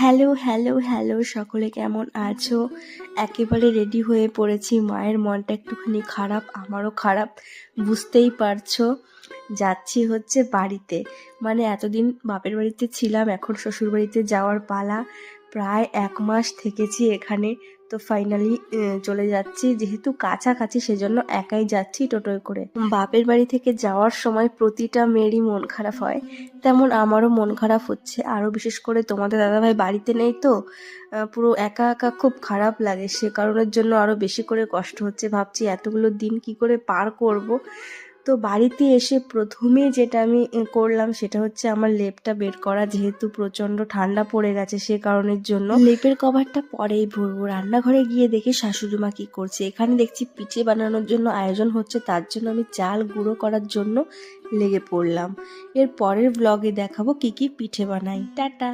Hello, hello, hello সকলে কেমন আছো? একেবারে রেডি হয়ে পড়েছি। মায়ের মনটা একটুখানি খারাপ, আমারও খারাপ, বুঝতেই পারছো। যাচ্ছি হচ্ছে বাড়িতে। মানে এতদিন বাপের বাড়িতে ছিলাম, এখন শ্বশুর বাড়িতে যাওয়ার পালা। প্রায় 1 মাস থেকেছি এখানে, তো ফাইনালি চলে যাচ্ছি। যেহেতু কাছাকাছি সেজন্য একাই যাচ্ছি টোটোয় করে। বাপের বাড়ি থেকে যাওয়ার সময় প্রতিটা মেয়েরই মন খারাপ হয়, তেমন আমারও মন খারাপ হচ্ছে। আরও বিশেষ করে তোমাদের দাদাভাই বাড়িতে নেই তো, পুরো একা একা খুব খারাপ লাগে। সে কারণের জন্য আরও বেশি করে কষ্ট হচ্ছে। ভাবছি এতগুলো দিন কি করে পার করব। তো বাড়িতে এসে প্রথমেই যেটা আমি করলাম সেটা হচ্ছে আমার লেপটা বের করা, যেহেতু প্রচণ্ড ঠান্ডা পড়ে গেছে সে কারণের জন্য। লেপের কভারটা পরেই ভরবো। রান্নাঘরে গিয়ে দেখি শাশুড়ি মা কী করছে। এখানে দেখছি পিঠে বানানোর জন্য আয়োজন হচ্ছে, তার জন্য আমি চাল গুঁড়ো করার জন্য লেগে পড়লাম। এর পরের ব্লগে দেখাবো কি কি পিঠে বানাই। টাটা।